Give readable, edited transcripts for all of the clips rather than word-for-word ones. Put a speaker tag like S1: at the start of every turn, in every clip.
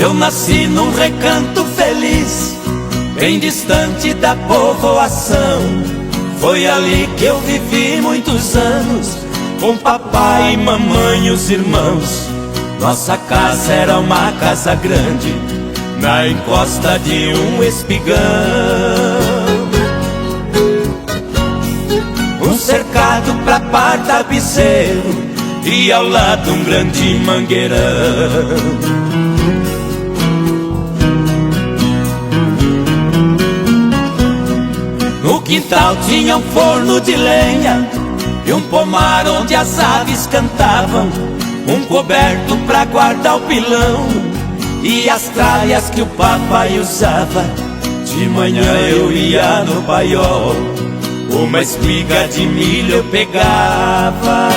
S1: Eu nasci num recanto feliz, bem distante da povoação. Foi ali que eu vivi muitos anos, com papai, mamãe e os irmãos. Nossa casa era uma casa grande, na encosta de um espigão. Um cercado pra par tapeceiro e ao lado um grande mangueirão. No quintal tinha um forno de lenha e um pomar onde as aves cantavam, um coberto pra guardar o pilão e as tralhas que o papai usava. De manhã eu ia no paiol, uma espiga de milho eu pegava,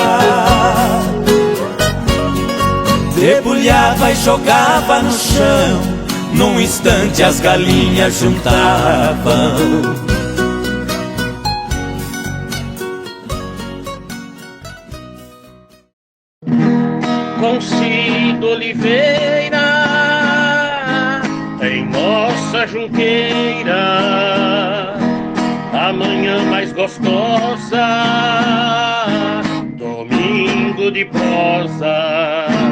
S1: debulhava e jogava no chão, num instante as galinhas juntavam.
S2: Com Cido Oliveira, em nossa junqueira, a manhã mais gostosa, domingo de prosa.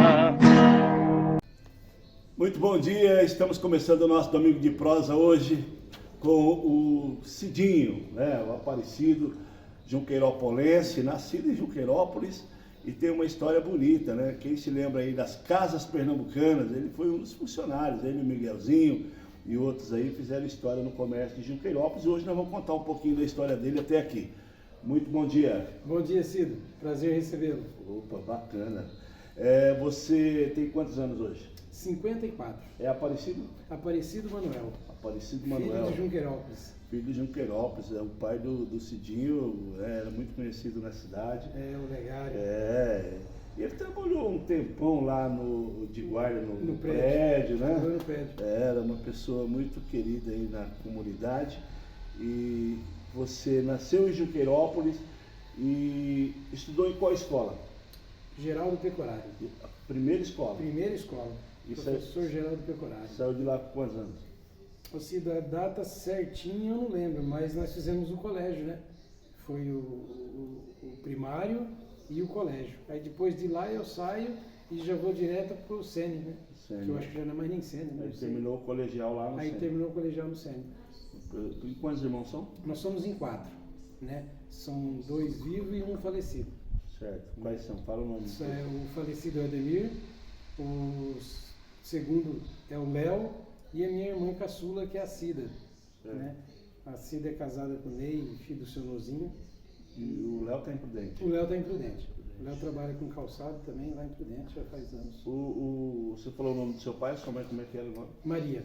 S3: Muito bom dia, estamos começando o nosso Domingo de Prosa hoje com o Cidinho, né, o Aparecido Junqueirópolense, nascido em Junqueirópolis, e tem uma história bonita, né? Quem se lembra aí das Casas Pernambucanas, ele foi um dos funcionários, ele e o Miguelzinho e outros aí fizeram história no comércio de Junqueirópolis, e hoje nós vamos contar um pouquinho da história dele até aqui. Muito bom dia.
S4: Bom dia, Cido. Prazer recebê-lo.
S3: Opa, bacana. Você tem quantos anos hoje?
S4: 54.
S3: É Aparecido?
S4: Aparecido Manuel.
S3: Aparecido Manuel.
S4: Filho de Junqueirópolis.
S3: Filho de Junqueirópolis, é o pai do Cidinho, era muito conhecido na cidade.
S4: É, o Legário.
S3: E ele trabalhou um tempão lá de guarda no prédio, né?
S4: No prédio.
S3: Era uma pessoa muito querida aí na comunidade. E você nasceu em Junqueirópolis e estudou em qual escola?
S4: Geraldo Pecorari.
S3: Primeira escola?
S4: Primeira escola. Professor Geraldo Pecorari.
S3: Saiu de lá com quantos anos?
S4: Cido, a data certinha eu não lembro, mas nós fizemos o colégio, né? Foi o primário e o colégio. Aí depois de lá eu saio e já vou direto pro Sene, né? Que eu acho que já não é mais nem Sene, né?
S3: Aí terminou o colegial lá no Sene.
S4: Aí terminou o colegial no Sene.
S3: E quantos irmãos são?
S4: Nós somos em 4, né? São 2 vivos e um falecido.
S3: Certo. Quais são? Fala o nome.
S4: O falecido é o Ademir, o segundo é o Léo e a minha irmã caçula, que é a Cida. Né? A Cida é casada com o Ney, filho do seu Nozinho.
S3: E o Léo está em Prudente?
S4: O Léo está em Prudente. O Léo trabalha com calçado também lá em Prudente, já faz anos.
S3: Você falou o nome do seu pai, sua mãe, como é que era o nome?
S4: Maria.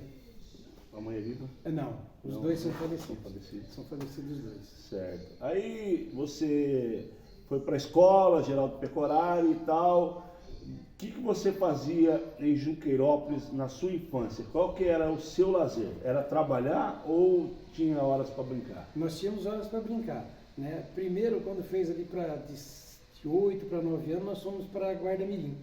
S3: A mãe é viva?
S4: Não, os dois são falecidos. São falecidos os dois.
S3: Certo. Aí você foi para a escola, Geraldo Pecorari e tal. O que você fazia em Junqueirópolis na sua infância? Qual que era o seu lazer? Era trabalhar ou tinha horas para brincar?
S4: Nós tínhamos horas para brincar. Né? Primeiro, quando fez ali de 8 para 9 anos, nós fomos para a Guarda Mirim.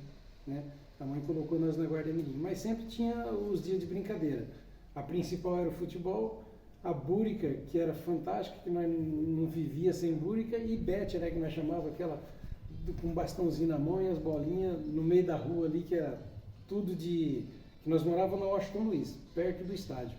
S4: Né? A mãe colocou nós na Guarda Mirim. Mas sempre tinha os dias de brincadeira. A principal era o futebol, a búrica, que era fantástica, que nós não vivia sem búrica, e bete, né, que nós chamava aquela com um bastãozinho na mão e as bolinhas no meio da rua ali, que era tudo que nós morávamos na Washington Luiz, perto do estádio.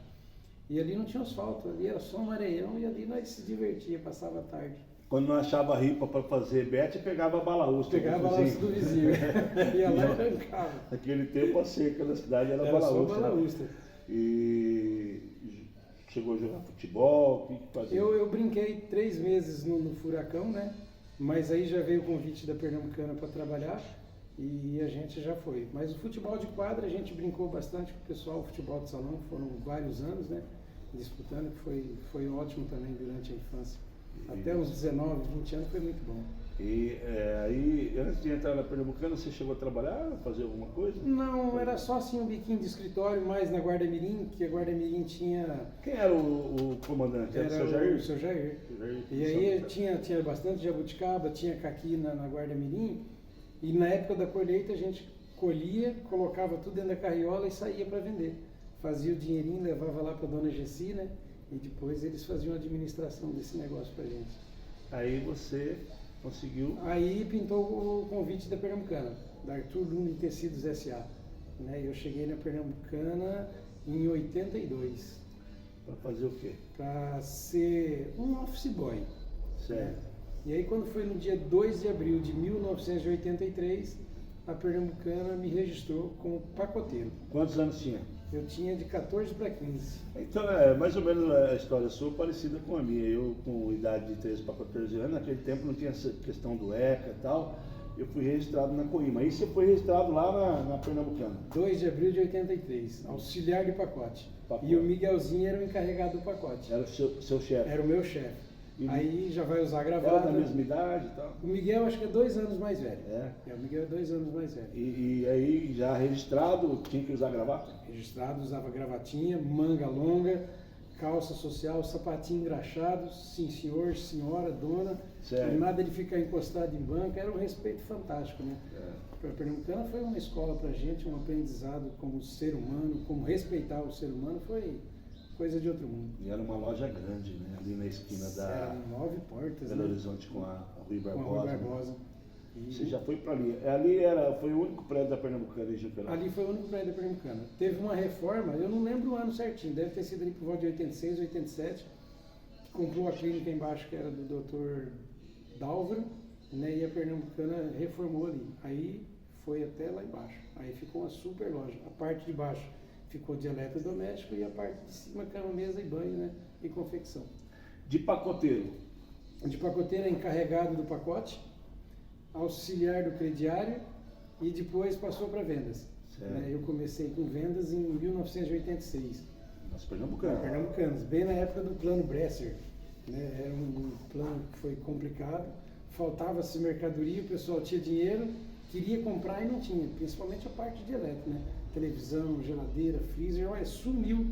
S4: E ali não tinha asfalto, ali era só um areião e ali nós se divertia, passava a tarde.
S3: Quando não achava ripa para fazer bete, pegava a balaústra.
S4: Pegava a balaústra do vizinho. Ia lá e arrancava.
S3: Naquele tempo a seca da cidade era balaústra. Só balaústra. E chegou a jogar futebol? O que fazia?
S4: Eu brinquei 3 meses no Furacão, né? Mas aí já veio o convite da Pernambucana para trabalhar e a gente já foi. Mas o futebol de quadra a gente brincou bastante com o pessoal, o futebol de salão, foram vários anos, né? Disputando, que foi ótimo também durante a infância. Até uns 19, 20 anos foi muito bom.
S3: E aí, antes de entrar na Pernambucana, você chegou a trabalhar, fazer alguma coisa?
S4: Não, era só assim um biquinho de escritório, mais na Guarda Mirim, que a Guarda Mirim tinha...
S3: Quem era o comandante? Era o seu Jair?
S4: O seu Jair. E aí tinha bastante jabuticaba, tinha caqui na Guarda Mirim, e na época da colheita a gente colhia, colocava tudo dentro da carriola e saía para vender. Fazia o dinheirinho, levava lá para a dona Gessi, né? E depois eles faziam a administração desse negócio para gente.
S3: Aí você conseguiu...
S4: Aí pintou o convite da Pernambucana, da Arthur Lund Tecidos S.A. Né? Eu cheguei na Pernambucana em 82.
S3: Para fazer o quê?
S4: Para ser um office boy.
S3: Certo.
S4: Né? E aí quando foi no dia 2 de abril de 1983, a Pernambucana me registrou como pacoteiro.
S3: Quantos anos tinha?
S4: Eu tinha de 14 para 15.
S3: Então, mais ou menos a história sua parecida com a minha. Eu, com idade de 13 para 14 anos, naquele tempo não tinha essa questão do ECA e tal, eu fui registrado na Coima. Aí você foi registrado lá na Pernambucana.
S4: 2 de abril de 83, auxiliar de pacote. E o Miguelzinho era o encarregado do pacote.
S3: Era o seu chefe?
S4: Era o meu chefe. Aí já vai usar gravata.
S3: Era da mesma idade e tal?
S4: O Miguel acho que é 2 anos mais velho.
S3: É?
S4: O Miguel é 2 anos mais velho.
S3: E aí, já registrado, tinha que usar gravata?
S4: Registrado, usava gravatinha, manga longa, calça social, sapatinho engraxado, sim senhor, senhora, dona.
S3: Sério?
S4: Nada de ficar encostado em banca, era um respeito fantástico, né? A Pernambucana foi uma escola pra gente, um aprendizado como ser humano, como respeitar o ser humano, foi coisa de outro mundo.
S3: E era uma loja grande, né? Ali na esquina da
S4: Eram 9 portas,
S3: Belo
S4: né?
S3: Horizonte com a Rui Barbosa.
S4: Com a Rui Barbosa. E
S3: você já foi para ali. Foi o único prédio da Pernambucana em Junqueirão.
S4: ali foi o único prédio da Pernambucana. Teve uma reforma, eu não lembro o ano certinho, deve ter sido ali por volta de 86, 87, que comprou a clínica embaixo, que era do Dr. Dálvaro, né? E a Pernambucana reformou ali. Aí foi até lá embaixo. Aí ficou uma super loja. A parte de baixo ficou de eletrodoméstico e a parte de cima, cama, mesa e banho, né? E confecção.
S3: De pacoteiro?
S4: De pacoteiro, encarregado do pacote, auxiliar do crediário e depois passou para vendas. Né? Eu comecei com vendas em 1986.
S3: Nas Pernambucanas.
S4: Pernambucanas, bem na época do plano Bresser. Né? Era um plano que foi complicado, faltava-se mercadoria, o pessoal tinha dinheiro, queria comprar e não tinha, principalmente a parte de elétrico, né? Televisão, geladeira, freezer, sumiu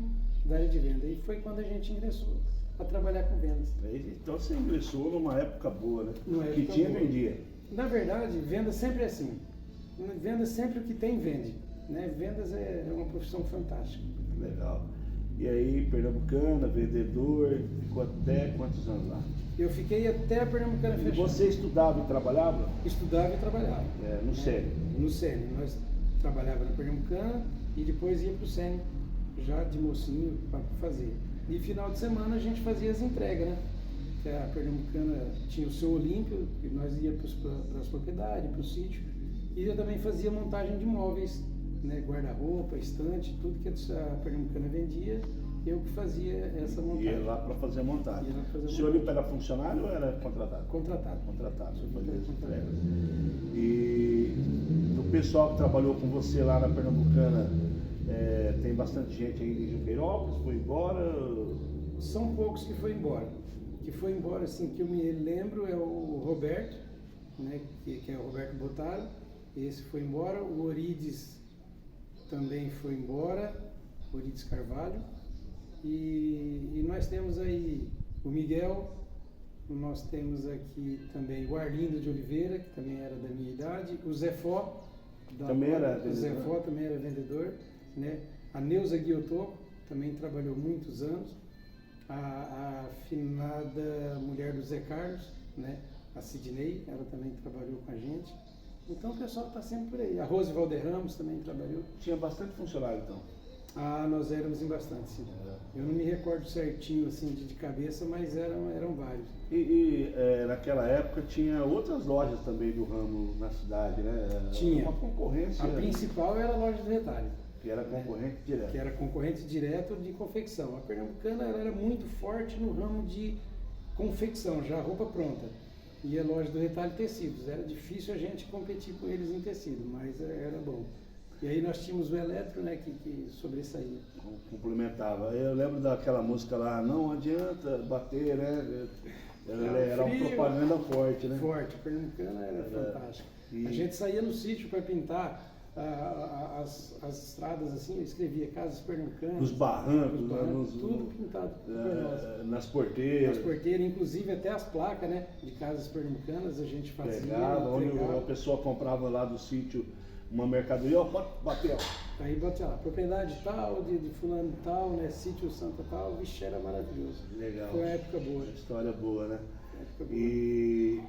S4: da área de venda. E foi quando a gente ingressou a trabalhar com vendas.
S3: Então você ingressou numa época boa, né?
S4: Numa
S3: que
S4: época
S3: tinha
S4: boa.
S3: vendia.
S4: Na verdade, venda sempre é assim. Venda sempre o que tem vende. Né? Vendas é uma profissão fantástica.
S3: Legal. E aí, Pernambucana, vendedor, ficou até quantos anos lá?
S4: Eu fiquei até a Pernambucana
S3: E
S4: fechar.
S3: você estudava e trabalhava?
S4: Estudava e trabalhava.
S3: No SENI?
S4: No SENI. Nós trabalhava na Pernambucana e depois ia para o SENI, já de mocinho, para fazer. E final de semana a gente fazia as entregas, né? Que a Pernambucana tinha o seu Olímpio, e nós íamos para as propriedades, para o sítio. E eu também fazia montagem de móveis, né? Guarda-roupa, estante, tudo que a Pernambucana vendia, eu que fazia essa montagem.
S3: Ia lá para fazer a montagem.
S4: Ia lá fazer a
S3: O senhor Olímpio era funcionário ou era contratado?
S4: Contratado.
S3: Contratado, você
S4: Era
S3: fazia as
S4: contratado.
S3: entregas. E o pessoal que trabalhou com você lá na Pernambucana, tem bastante gente ainda em Junqueirópolis, foi embora?
S4: São poucos que foi embora. Que foi embora, assim, que eu me lembro é o Roberto, né, que é o Roberto Botaro, esse foi embora, o Orides também foi embora, Orides Carvalho, e nós temos aí o Miguel, nós temos aqui também o Arlindo de Oliveira, que também era da minha idade, o Zé Fó,
S3: Também era
S4: o Zé
S3: vendedor?
S4: Fó também era vendedor, né, a Neuza Guiotoco também trabalhou muitos anos, a afinada mulher do Zé Carlos, né? A Sidney, ela também trabalhou com a gente. Então o pessoal está sempre por aí. A Rose Valderramos também trabalhou.
S3: Tinha bastante funcionário então?
S4: Nós éramos em bastante, sim. Eu não me recordo certinho assim de cabeça, mas eram vários.
S3: Naquela época tinha outras lojas também do ramo na cidade, né?
S4: Tinha.
S3: Uma concorrência.
S4: A principal era a loja de retalho.
S3: Que era concorrente direto.
S4: Que era concorrente direto de confecção. A Pernambucana ela era muito forte no ramo de confecção, já roupa pronta. E a loja do retalho tecidos. Era difícil a gente competir com eles em tecido, mas era bom. E aí nós tínhamos o elétrico, né, que sobressaía.
S3: Complementava. Eu lembro daquela música lá, não adianta bater, né? Era uma propaganda forte, né?
S4: Forte. A Pernambucana era fantástica. A gente saía no sítio para pintar as estradas assim, eu escrevia Casas Pernambucanas.
S3: Os barrancos,
S4: tudo pintado por nós.
S3: nas porteiras.
S4: Nas porteiras, inclusive até as placas, né, de Casas Pernambucanas a gente fazia.
S3: Pegava, onde a pessoa comprava lá do sítio uma mercadoria, ó, pode bater, ó.
S4: Aí bota lá, propriedade tal, de fulano tal, né? Sítio Santa tal, vixe, era maravilhoso.
S3: Legal.
S4: Foi uma época boa.
S3: História boa, né?
S4: Época boa.
S3: E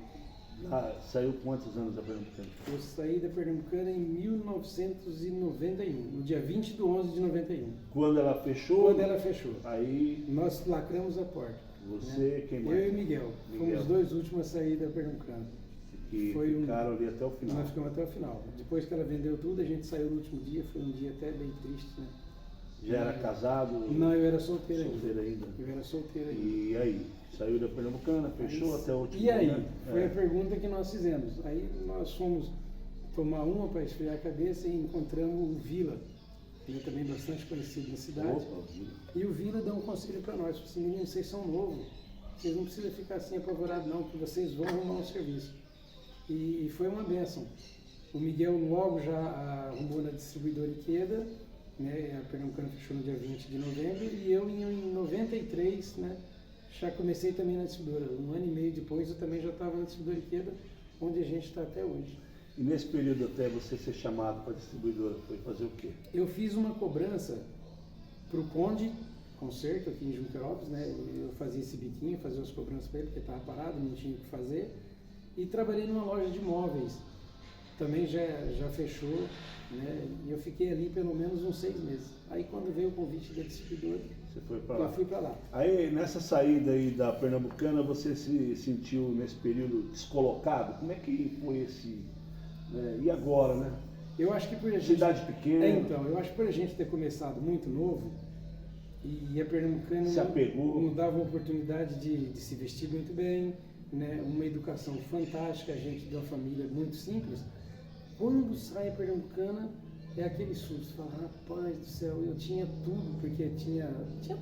S3: saiu quantos anos da Pernambucana?
S4: Eu saí da Pernambucana em 1991, no dia 20 de 11 de 91.
S3: Quando ela fechou?
S4: Quando ela fechou.
S3: Aí
S4: Nós lacramos a porta.
S3: você, quem mais?
S4: Eu e o Miguel. Fomos os dois últimos a sair da Pernambucana.
S3: Que
S4: Foi
S3: ficaram ali até o final.
S4: Nós ficamos até o final. Depois que ela vendeu tudo, a gente saiu no último dia. Foi um dia até bem triste, né?
S3: Já era casado?
S4: Não, eu era solteiro ainda.
S3: Solteiro ainda.
S4: Eu era solteiro ainda.
S3: E aí? Saiu da Pernambucana, fechou até o último
S4: E aí?
S3: momento?
S4: Foi a pergunta que nós fizemos. Aí nós fomos tomar uma para esfriar a cabeça e encontramos o Vila. Ele é também bastante conhecido na cidade.
S3: Opa,
S4: E o Vila deu um conselho para nós. Falou assim, meninos, vocês são novos. Vocês não precisam ficar assim apavorados não, que vocês vão arrumar um serviço. E foi uma bênção. O Miguel logo já arrumou na distribuidora Ikeda, né? A Pernambucana fechou no dia 20 de novembro. E eu em 93, né? Já comecei também na distribuidora. Um ano e meio depois eu também já estava na distribuidora Ikeda, onde a gente está até hoje.
S3: E nesse período até você ser chamado para a distribuidora, foi fazer o quê?
S4: Eu fiz uma cobrança para o Conde Concerto aqui em Junquerópolis, né? Eu fazia esse biquinho, fazia as cobranças para ele, porque estava parado, não tinha o que fazer. E trabalhei numa loja de móveis, também já fechou, né? E eu fiquei ali pelo menos uns 6 meses. Aí quando veio o convite da distribuidora,
S3: Você foi para lá?
S4: eu fui para lá.
S3: Aí nessa saída aí da Pernambucana, você se sentiu nesse período descolocado? Como é que foi esse... né? E agora, né?
S4: Eu acho que por a gente...
S3: Cidade pequena.
S4: Então, eu acho que por a gente ter começado muito novo, e a Pernambucana
S3: Se apegou.
S4: nos dava a oportunidade de se vestir muito bem, né? Uma educação fantástica, a gente de uma família muito simples. Quando sai a Pernambucana, é aquele susto, fala, rapaz do céu, eu tinha tudo, porque tinha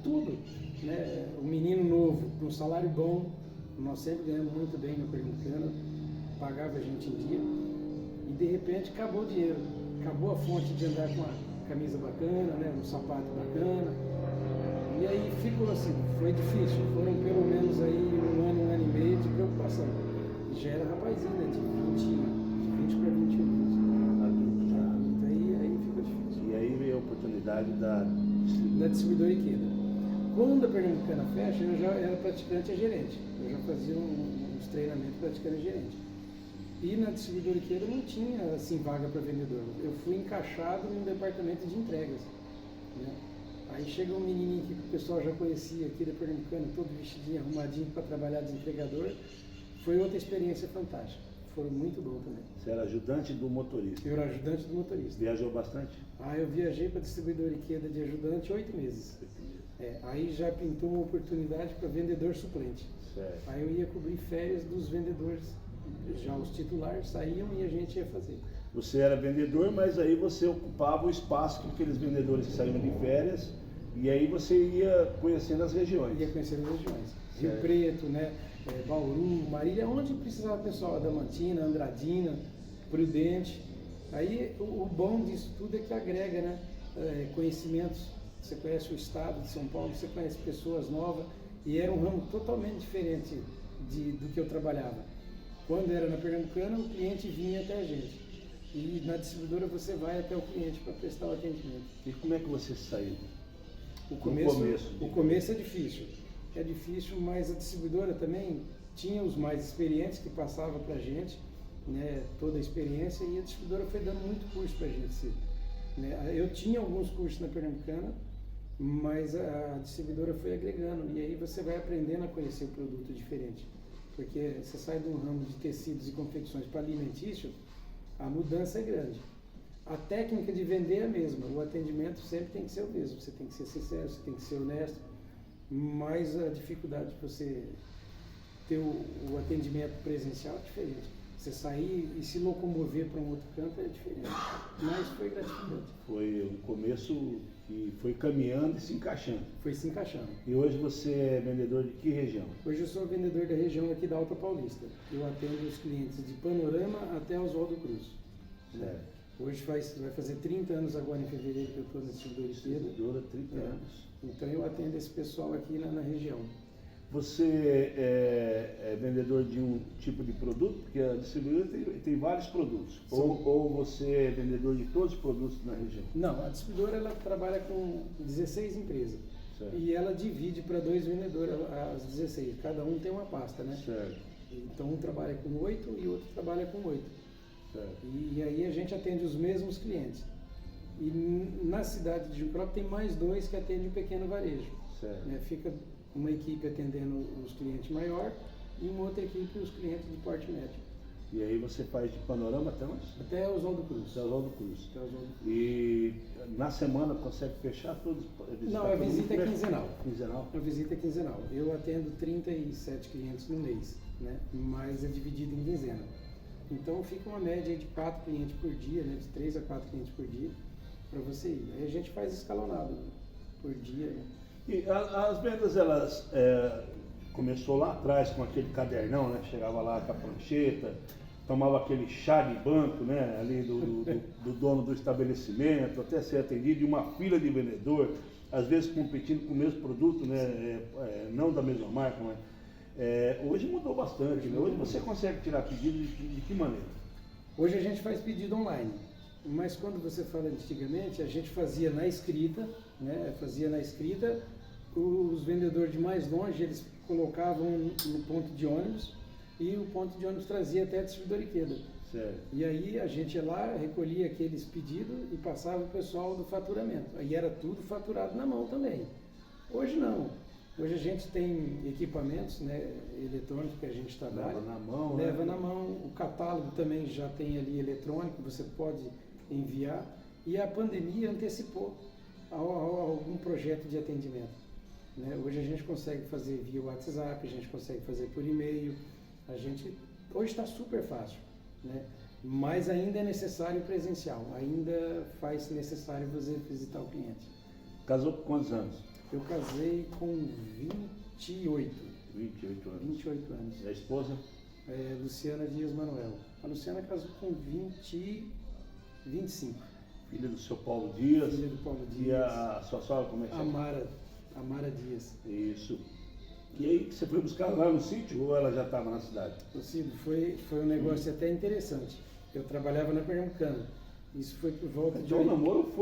S4: tudo, né? Um menino novo, com um salário bom, nós sempre ganhamos muito bem na Pernambucana, pagava a gente em dia, e de repente acabou o dinheiro, acabou a fonte de andar com a camisa bacana, né? Um sapato bacana, e aí ficou assim, foi difícil, foram pelo menos aí um ano e meio de preocupação. Já era rapazinho, né? De 20 para 21 anos. Aí ficou difícil.
S3: E aí veio a oportunidade da
S4: distribuidora Ikeda. Quando a Pernambucana fecha, eu já era praticante e gerente. Eu já fazia uns treinamentos praticando e gerente. E na distribuidora Ikeda não tinha assim vaga para vendedor. Eu fui encaixado no departamento de entregas, né? Aí chega um menininho que o pessoal já conhecia aqui da Pernambucana, todo vestidinho, arrumadinho para trabalhar de entregador. Foi outra experiência fantástica. Foi muito bom também.
S3: Você era ajudante do motorista.
S4: Eu era ajudante do motorista.
S3: Viajou bastante?
S4: Eu viajei para a distribuidora Ikeda de ajudante 8 meses. Aí já pintou uma oportunidade para vendedor suplente.
S3: Certo.
S4: Aí eu ia cobrir férias dos vendedores. Já os titulares saíam e a gente ia fazer.
S3: Você era vendedor, mas aí você ocupava o espaço com aqueles vendedores que saíam de férias e aí você ia conhecendo as regiões.
S4: Ia conhecendo as regiões. Rio
S3: Certo.
S4: Preto, né? Bauru, Marília, onde precisava pessoal, Adamantina, Andradina, Prudente. Aí o bom disso tudo é que agrega, né? Conhecimentos. Você conhece o estado de São Paulo, você conhece pessoas novas e era um ramo totalmente diferente do que eu trabalhava. Quando era na Pernambucana, o cliente vinha até a gente. E na distribuidora você vai até o cliente para prestar o atendimento.
S3: E como é que você saiu?
S4: O começo é difícil. É difícil, mas a distribuidora também tinha os mais experientes que passavam para a gente, né, toda a experiência, e a distribuidora foi dando muito curso para a gente. Né? Eu tinha alguns cursos na Pernambucana, mas a distribuidora foi agregando, e aí você vai aprendendo a conhecer o produto diferente. Porque você sai de um ramo de tecidos e confecções para alimentício, a mudança é grande. A técnica de vender é a mesma, o atendimento sempre tem que ser o mesmo, você tem que ser sincero, você tem que ser honesto, mas a dificuldade de você ter o atendimento presencial é diferente. Você sair e se locomover para um outro canto é diferente, mas foi gratificante.
S3: Foi um começo que foi caminhando e se encaixando.
S4: Foi se encaixando.
S3: E hoje você é vendedor de que região?
S4: Hoje eu sou vendedor da região aqui da Alta Paulista. Eu atendo os clientes de Panorama até Oswaldo Cruz.
S3: Certo.
S4: Hoje vai fazer 30 anos agora em fevereiro que eu estou na distribuidora Ikeda.
S3: Distribuidora, 30 anos.
S4: Então eu atendo esse pessoal aqui na região.
S3: Você é vendedor de um tipo de produto? Porque a distribuidora tem vários produtos. Ou você é vendedor de todos os produtos na região?
S4: Não, a distribuidora ela trabalha com 16 empresas.
S3: Certo.
S4: E ela divide para 2 vendedores as 16. Cada um tem uma pasta, né?
S3: Certo.
S4: Então um trabalha com 8 e o outro trabalha com 8.
S3: Certo.
S4: E aí a gente atende os mesmos clientes. E na cidade de Jucrópolis tem mais 2 que atendem o pequeno varejo.
S3: Certo.
S4: Né? Fica uma equipe atendendo os clientes maior e uma outra equipe os clientes de porte médio.
S3: E aí você faz de Panorama até onde?
S4: Até Oswaldo Cruz.
S3: Até Oswaldo Cruz.
S4: Até Oswaldo Cruz.
S3: E na semana consegue fechar todos?
S4: Não, a visita é quinzenal.
S3: Quinzenal?
S4: A visita é quinzenal. Eu atendo 37 clientes no mês, né? Mas é dividido em quinzena. Então fica uma média de 4 clientes por dia, né? De 3 a 4 clientes por dia para você ir. Aí a gente faz escalonado, né? Por dia. Né?
S3: E as vendas, elas começou lá atrás com aquele cadernão, né? Chegava lá com a prancheta, tomava aquele chá de banco, né? Ali do dono do estabelecimento, até ser atendido, e uma fila de vendedor, às vezes competindo com o mesmo produto, né? Não da mesma marca, mas hoje mudou bastante, né? Hoje você consegue tirar pedido de que maneira?
S4: Hoje a gente faz pedido online, mas quando você fala antigamente, a gente fazia na escrita, né? Fazia na escrita, os vendedores de mais longe, eles colocavam no ponto de ônibus e o ponto de ônibus trazia até a distribuidora Ikeda.
S3: Certo.
S4: E aí a gente ia lá, recolhia aqueles pedidos e passava o pessoal do faturamento. Aí era tudo faturado na mão também. Hoje não. Hoje a gente tem equipamentos, né, eletrônicos que a gente trabalha.
S3: Leva na mão,
S4: Leva
S3: né?
S4: na mão. O catálogo também já tem ali eletrônico, você pode enviar. E a pandemia antecipou algum projeto de atendimento. Né? Hoje a gente consegue fazer via WhatsApp, a gente consegue fazer por e-mail. Hoje está super fácil, né? Mas ainda é necessário presencial, ainda faz necessário você visitar o cliente.
S3: Casou com quantos anos?
S4: Eu casei com 28.
S3: 28 anos.
S4: 28 anos.
S3: E a esposa?
S4: Luciana Dias Manuel. A Luciana casou com 25.
S3: Filha do seu Paulo Dias.
S4: Filha do Paulo Dias.
S3: E a sua sogra, como é que chama?
S4: Amara Dias.
S3: Isso. E aí, você foi buscar lá no sítio ou ela já estava na cidade?
S4: Lucido, foi um negócio até interessante. Eu trabalhava na Pernambucana. Isso foi por volta de...
S3: Então o namoro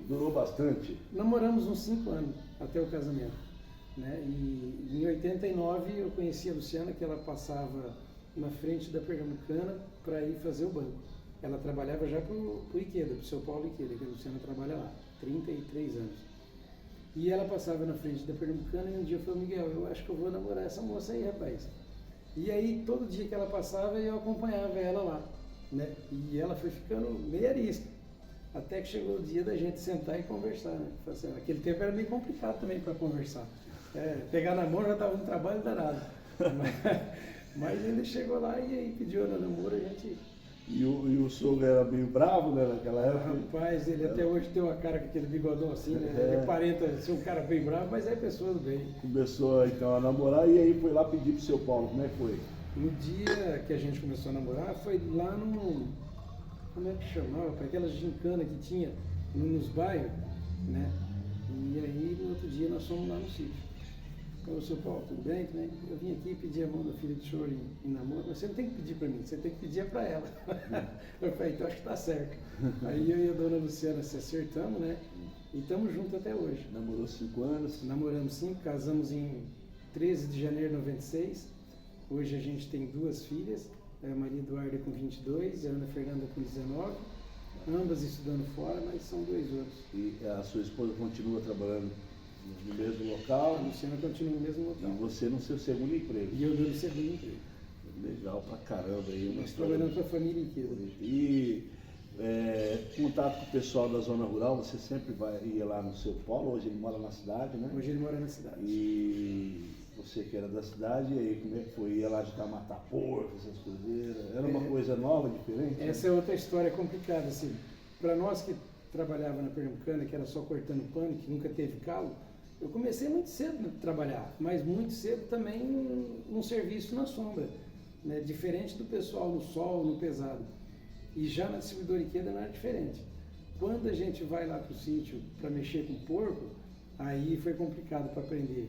S3: durou bastante.
S4: Namoramos uns 5 anos até o casamento. Né? E em 89 eu conheci a Luciana, que ela passava na frente da Pernambucana para ir fazer o banco. Ela trabalhava já para o Ikeda, para o seu Paulo Ikeda, que a Luciana trabalha lá, 33 anos. E ela passava na frente da Pernambucana e um dia eu falei, Miguel, eu acho que eu vou namorar essa moça aí, rapaz. E aí, todo dia que ela passava, eu acompanhava ela lá, né? E ela foi ficando meio arisca. Até que chegou o dia da gente sentar e conversar, né? Assim, naquele tempo era meio complicado também para conversar. Pegar na mão já estava um trabalho danado. Mas ele chegou lá e aí pediu ela namoro, a gente...
S3: E o sogro era meio bravo, né, naquela época?
S4: Rapaz, ele até hoje tem uma cara com aquele bigodão assim, né? Ele aparenta ser um cara bem bravo, mas é pessoa do bem. Começou
S3: então a namorar e aí foi lá pedir pro seu Paulo, como é que foi?
S4: No dia que a gente começou a namorar, foi lá no... Como é que chamava? Para aquelas gincanas que tinha nos bairros, né? E aí no outro dia nós fomos lá no sítio. Falei, seu Paulo, tudo bem? Né? Eu vim aqui pedir a mão da filha do senhor em namoro, mas você não tem que pedir para mim, você tem que pedir para ela. Eu falei, então acho que tá certo. Aí eu e a dona Luciana se acertamos, né? E estamos juntos até hoje.
S3: Namorou 5 anos?
S4: Namoramos 5, casamos em 13 de janeiro de 96. Hoje a gente tem 2 filhas, a Maria Eduarda com 22 e a Ana Fernanda com 19. Ambas estudando fora, mas são 2 anos.
S3: E a sua esposa continua trabalhando no mesmo local?
S4: A Luciana continua no mesmo local.
S3: E você no seu segundo emprego?
S4: E eu no segundo emprego.
S3: Legal pra caramba aí.
S4: Nós trabalhando com a família inteira.
S3: E contato com o pessoal da zona rural, você sempre ia lá no seu polo, hoje ele mora na cidade, né?
S4: Hoje ele mora na cidade.
S3: E você que era da cidade, e aí como é que foi? Ia lá ajudar a matar porco, essas coisas? Era uma coisa nova, diferente?
S4: Essa é outra história complicada, assim. Para nós que trabalhava na Pernambucana, que era só cortando pano, que nunca teve calo, eu comecei muito cedo a trabalhar, mas muito cedo também num serviço na sombra, né? Diferente do pessoal no sol, no pesado. E já na distribuidora Ikeda não era diferente. Quando a gente vai lá para o sítio para mexer com porco, Aí foi complicado para aprender.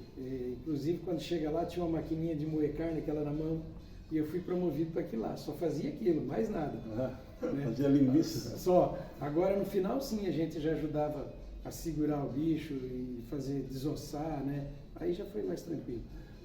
S4: Inclusive, quando chega lá, tinha uma maquininha de moer carne, aquela na mão, e eu fui promovido para aquilo lá. Só fazia aquilo, mais nada. Né?
S3: Fazia linguiça.
S4: Só. Agora, no final, sim, a gente já ajudava a segurar o bicho e fazer desossar, né? Aí já foi mais tranquilo.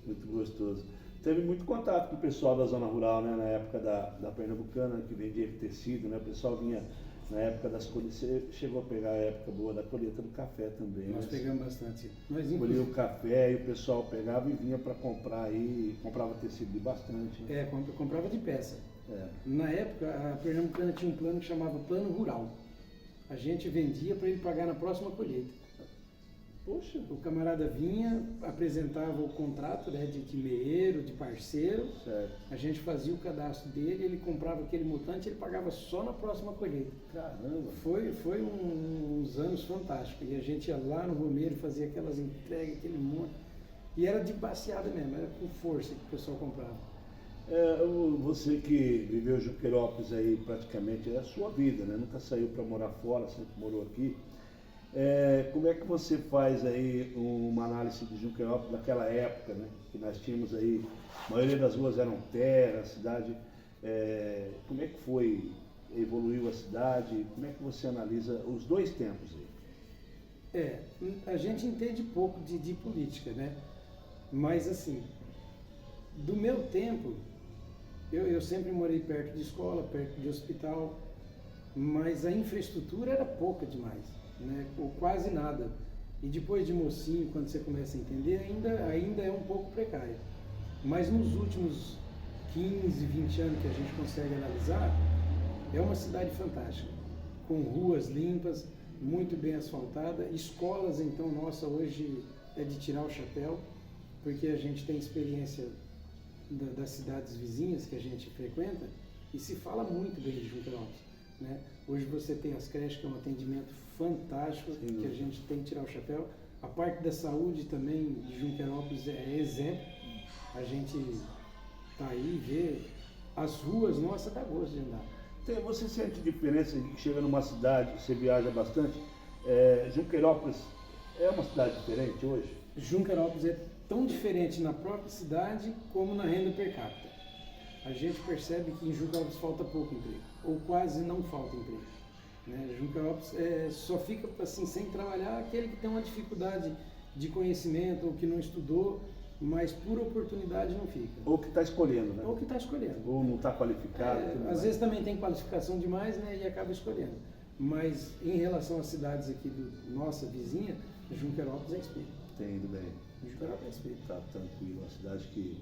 S3: Muito gostoso. Teve muito contato com o pessoal da zona rural, né? Na época da Pernambucana, que vendia tecido, né? O pessoal vinha na época das colheitas. Você chegou a pegar a época boa da colheita do café também,
S4: Nós
S3: né?
S4: pegamos bastante. Nós,
S3: Colhia o café e o pessoal pegava e vinha para comprar aí, comprava tecido de bastante. Né?
S4: comprava de peça.
S3: É.
S4: Na época, a Pernambucana tinha um plano que chamava Plano Rural. A gente vendia para ele pagar na próxima colheita.
S3: Poxa.
S4: O camarada vinha, apresentava o contrato, né, de meeiro, de parceiro.
S3: Certo.
S4: A gente fazia o cadastro dele, ele comprava aquele mutante, ele pagava só na próxima colheita.
S3: Caramba.
S4: Foi uns anos fantásticos. E a gente ia lá no Romeiro, fazia aquelas entregas, aquele monte. E era de baseada mesmo, era com força que o pessoal comprava.
S3: Você que viveu Junqueirópolis aí praticamente é a sua vida, né? Nunca saiu para morar fora, sempre morou aqui. Como é que você faz aí uma análise de Junqueirópolis naquela época, né? Que nós tínhamos aí, a maioria das ruas eram terra, a cidade, como é que foi, evoluiu a cidade, como é que você analisa os dois tempos aí?
S4: A gente entende pouco de política, né? Mas assim, do meu tempo, eu sempre morei perto de escola, perto de hospital, mas a infraestrutura era pouca demais, né? Ou quase nada. E depois de mocinho, quando você começa a entender, ainda é um pouco precário. Mas nos últimos 15, 20 anos que a gente consegue analisar, é uma cidade fantástica, com ruas limpas, muito bem asfaltada, escolas, então, nossa, hoje é de tirar o chapéu, porque a gente tem experiência das cidades vizinhas que a gente frequenta e se fala muito bem de Junqueirópolis, né? Hoje você tem as creches, que é um atendimento fantástico, que a gente tem que tirar o chapéu. A parte da saúde também de Junqueirópolis é exemplo. A gente tá aí, vê as ruas, nossa, dá gosto de andar.
S3: Você sente diferença que chega numa cidade, você viaja bastante, Junqueirópolis é uma cidade diferente hoje?
S4: Junqueirópolis é tão diferente na própria cidade como na renda per capita. A gente percebe que em Junqueirópolis falta pouco emprego, ou quase não falta emprego, né? Junqueirópolis só fica assim, sem trabalhar aquele que tem uma dificuldade de conhecimento ou que não estudou, mas por oportunidade não fica.
S3: Ou que está escolhendo, né?
S4: Ou que está escolhendo.
S3: Ou não está qualificado.
S4: Às vezes também tem qualificação demais, né, e acaba escolhendo. Mas em relação às cidades aqui nossa vizinha, Junqueirópolis é espírito.
S3: Tem ido bem.
S4: Junqueirópolis é espírito.
S3: Está tranquilo, uma cidade que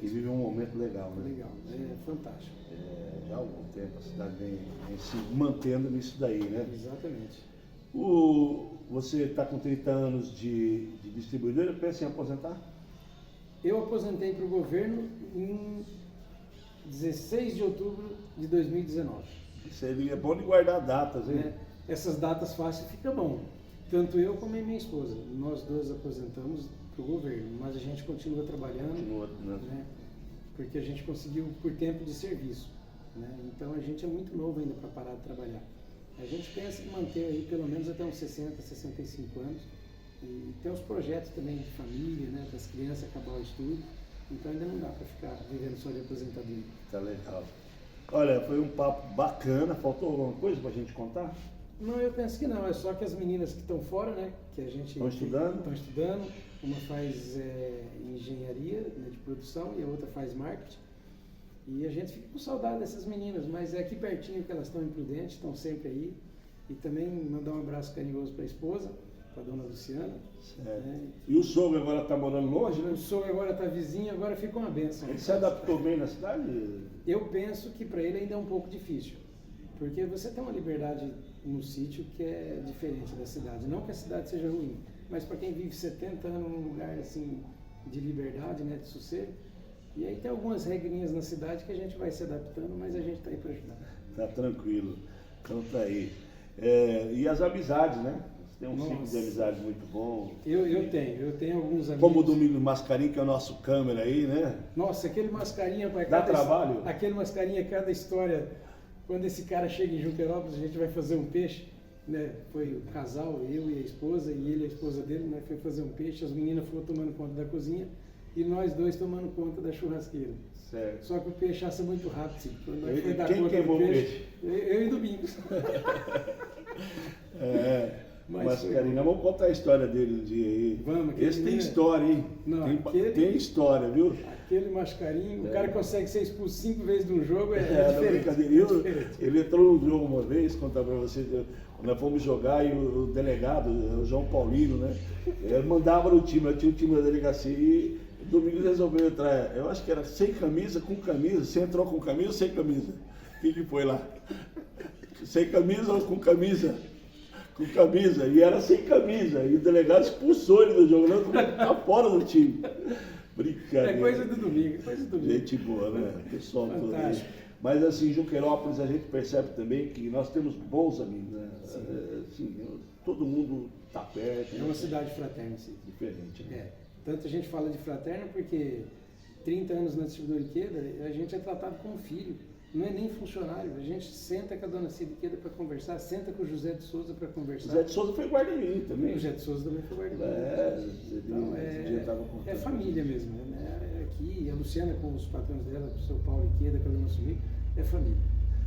S3: vive um momento legal, né?
S4: Legal, é fantástico.
S3: Já há algum tempo a cidade vem se mantendo nisso daí, né?
S4: Exatamente.
S3: Você está com 30 anos de distribuidora, pensa em aposentar?
S4: Eu aposentei para o governo em 16 de outubro de 2019.
S3: Isso aí é bom de guardar datas, hein?
S4: Essas datas fáceis fica bom. Tanto eu como a minha esposa. Nós dois aposentamos para o governo, mas a gente continua trabalhando, né? Porque a gente conseguiu por tempo de serviço, né? Então a gente é muito novo ainda para parar de trabalhar. A gente pensa em manter aí pelo menos até uns 60, 65 anos. E tem os projetos também de família, né, das crianças acabar o estudo, então ainda não dá para ficar vivendo só de aposentadoria.
S3: Tá legal. Olha, foi um papo bacana, faltou alguma coisa para a gente contar?
S4: Não, eu penso que não, é só que as meninas que estão fora, né, que a gente...
S3: Estão estudando?
S4: Estão estudando, uma faz engenharia, né, de produção e a outra faz marketing, e a gente fica com saudade dessas meninas, mas é aqui pertinho que elas estão em Prudente, estão sempre aí, e também mandar um abraço carinhoso para a esposa, para a dona Luciana. Né?
S3: E o sogro agora está morando longe, né?
S4: O sogro agora está vizinho, agora fica uma bênção.
S3: Ele se adaptou bem na cidade?
S4: Eu penso que para ele ainda é um pouco difícil, porque você tem uma liberdade no sítio que é diferente da cidade. Não que a cidade seja ruim, mas para quem vive 70 anos num lugar assim de liberdade, né, de sossego, e aí tem algumas regrinhas na cidade que a gente vai se adaptando, mas a gente está aí para ajudar.
S3: Tá tranquilo, então tá aí. E as amizades, né? Tem um ciclo de amizade muito bom.
S4: Eu tenho alguns amigos.
S3: Como o Domingos Mascarim, que é o nosso câmera aí, né?
S4: Nossa, aquele Mascarinha...
S3: Dá trabalho?
S4: Aquele Mascarinha, cada história, quando esse cara chega em Junqueirópolis, a gente vai fazer um peixe, né? Foi o casal, eu e a esposa, e ele e a esposa dele, né? Foi fazer um peixe, as meninas foram tomando conta da cozinha e nós dois tomando conta da churrasqueira.
S3: Certo.
S4: Só que o peixe assa muito rápido, sim. Quando nós foi dar
S3: Quem
S4: conta
S3: queimou
S4: do
S3: o
S4: peixe? Eu e Domingos.
S3: Mas Karina, vamos contar a história dele um dia aí.
S4: Vamos,
S3: esse tem história, hein?
S4: Não,
S3: tem história, viu?
S4: Aquele mascarinho, o cara consegue ser expulso 5 vezes de um jogo, é
S3: Não,
S4: diferente.
S3: brincadeira. Ele entrou num jogo uma vez, contar pra você, nós fomos jogar e o delegado, o João Paulino, né? Ele mandava no time, eu tinha o time da delegacia e o Domingos resolveu entrar, eu acho que era sem camisa, com camisa. Você entrou com camisa ou sem camisa? O que foi lá? Sem camisa ou com camisa? Com camisa, e era sem camisa, e o delegado expulsou ele do jogo, não, tá fora do time. Brincadeira.
S4: É coisa do domingo,
S3: Gente boa, né? Pessoal todo aí.
S4: Fantástico.
S3: Mas assim, em Junqueirópolis a gente percebe também que nós temos bons amigos, né? Assim, todo mundo tá perto.
S4: É uma cidade fraterna, sim.
S3: Diferente, né?
S4: Tanto a gente fala de fraterna porque 30 anos na distribuidora Ikeda, a gente é tratado como filho. Não é nem funcionário, a gente senta com a dona Cida Ikeda para conversar, senta com o José de Souza para conversar.
S3: José de Souza foi guarda-mirim também.
S4: O José de Souza também foi guarda-mirim. Então, é família mesmo, né? Aqui, a Luciana com os patrões dela, o seu Paulo Ikeda, que ela não assumiu, é família.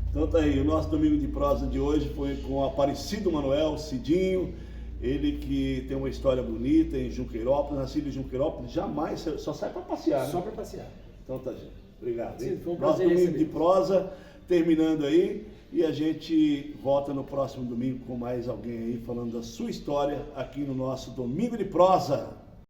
S3: Então tá aí, o nosso Domingo de Prosa de hoje foi com o Aparecido Manuel, Cidinho, ele que tem uma história bonita em Junqueirópolis, nascido em Junqueirópolis, jamais, só sai para passear, né?
S4: Só para passear.
S3: Então tá, gente. Obrigado.
S4: Sim, foi um
S3: nosso
S4: prazer
S3: Domingo de
S4: receber.
S3: Prosa terminando aí e a gente volta no próximo domingo com mais alguém aí falando da sua história aqui no nosso Domingo de Prosa.